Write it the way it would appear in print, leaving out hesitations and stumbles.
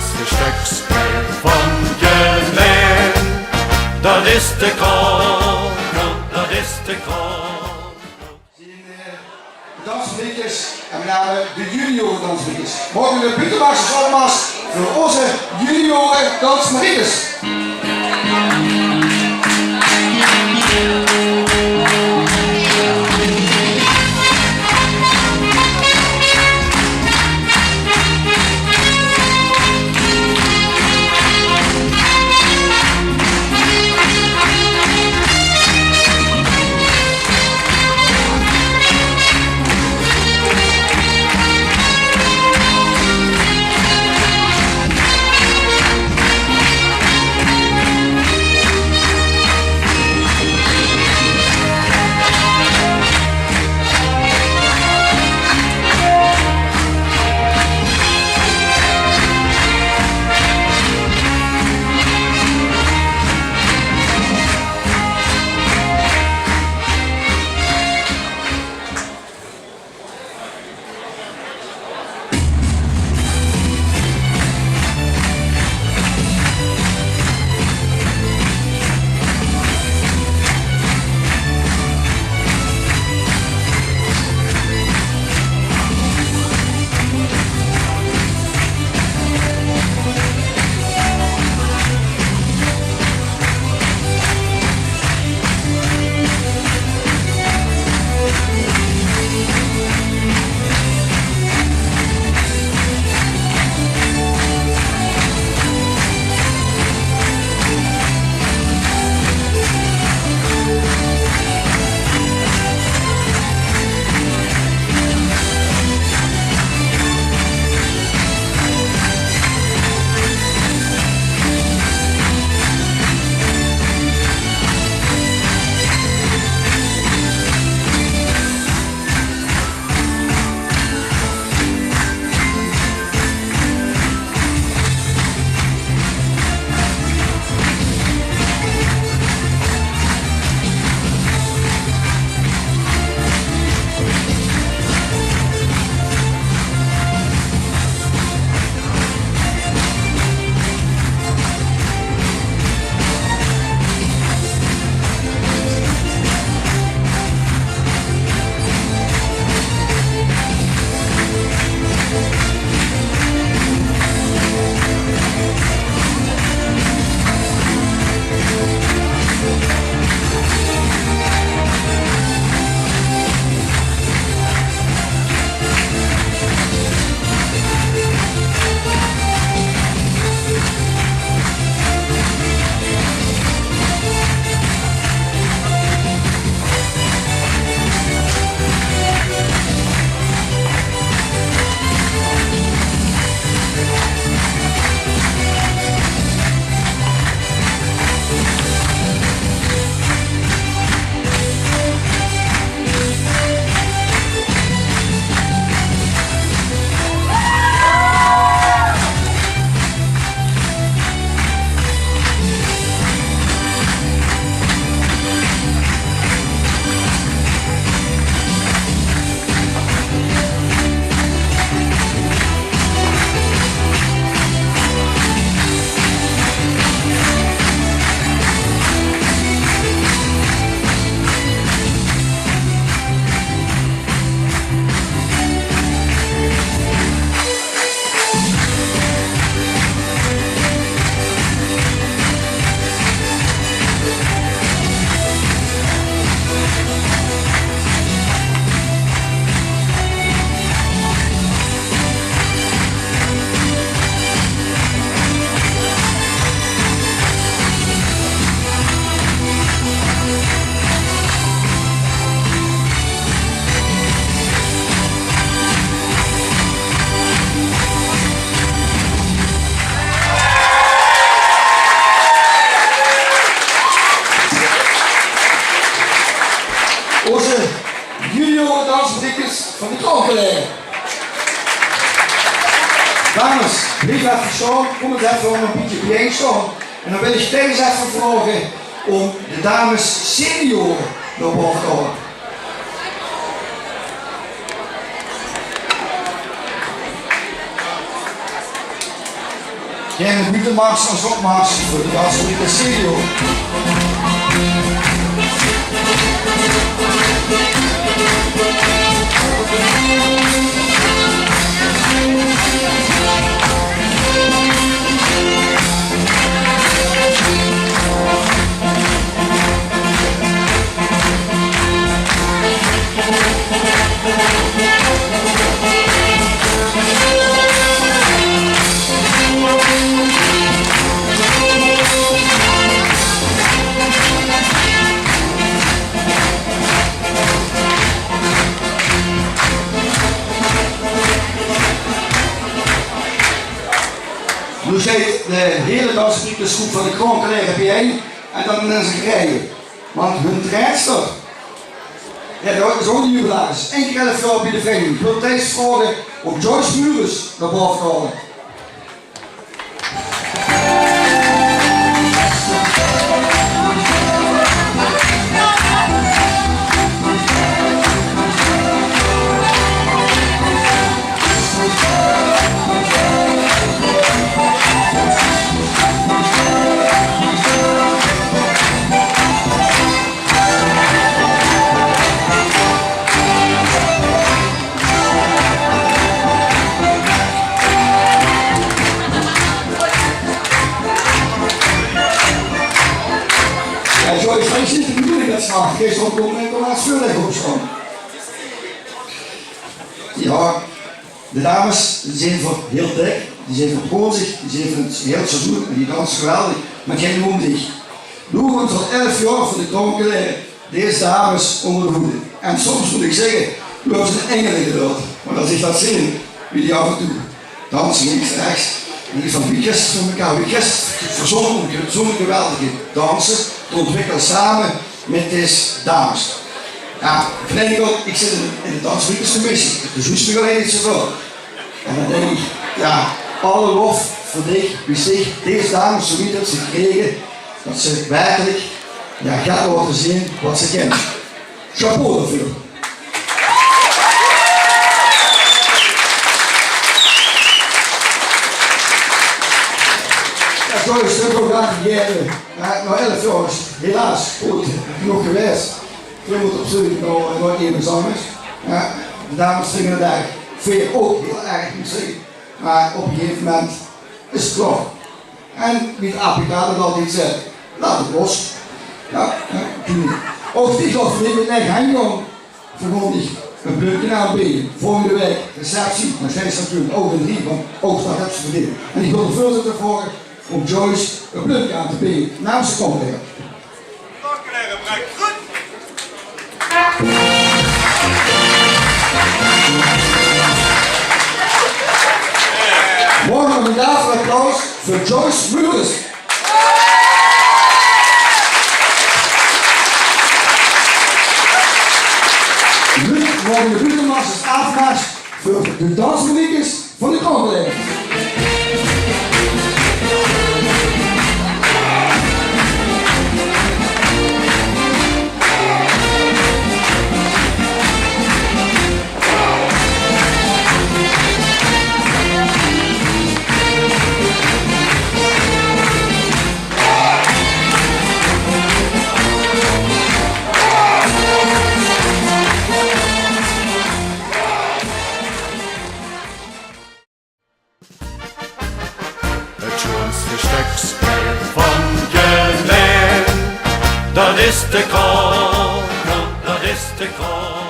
fijnste stukspel van je leven. Dat is de kogel, dat is de kogel. Dansmuziekjes en met name de junioren dansmuziekjes. Mogen de Buitenwaardse allemaal voor onze junioren dansmuziekjes. van de troongelegen. Dames, lief even zo, kom eens even om een beetje bijeen zo. En dan wil ik steeds even vragen om de dames senioren naar boven te komen. Geen buitenmars als opmars voor de Dansfabriek Senioren. Nu zit de hele Dansfabriekersgroep van de Krooncollega bijeen en dan zijn ze rijden. Want hun trainster, ja, dat is ook de jubilaris. 1 keer 11 jaar bij de vereniging. Ik wil deze vragen op Joyce Mures naar boven halen. Joyce, hij zit de bedoeling dat slagen. Gisteren komt en dan laat Vullig opstaan. Ja, de dames die zijn voor heel dik, die zijn voor pozig, die zijn voor het heel seizoen en die dansen geweldig, maar geen mond dicht. Nu wordt voor 11 jaar voor de Krooncollega deze dames onder de hoede. En soms moet ik zeggen, we hebben ze een engel in geduld. Maar dat is dat zin wie die af en toe dansen links en rechts. En die van wie gisteren van elkaar, wie gisteren verzonnen zo'n geweldige dansen te ontwikkelen samen met deze dames. Ja, ik zit in de Dansfabriekerscommissie, dus hoest me alleen niet zoveel. En dan denk ik, ja, alle lof voor zich, deze dames, zo niet dat ze kregen, dat ze werkelijk gaan laten zien wat ze kennen. Chapeau daarvoor. Joyce, dat heb ik ook aangegeven. Na 11 jaar is helaas goed genoeg geweest. Veel moet op zoek nog even zangers. De dames vinden het eigenlijk veel ook heel erg moet zeggen. Maar op een gegeven moment is het klaar. En wie het APK dat altijd zegt, laat het los. Ja, ook die gaat van dit weg heen gaan. Gewoon niet een plukje aanbieden. Volgende week receptie, maar steeds natuurlijk ook een 3, want ook dat heb ze verdiend. En ik wil de voorzitter vragen om Joyce een plukje aan te bieden namens de Krooncollega. Morgen een daverend applaus voor Joyce Mures. Nu worden de buitenmassers afgemaakt voor de dansmuziekers van de Krooncollega. Het schoonste stukspel van Geleen, dat is de kroon, dat is de kroon.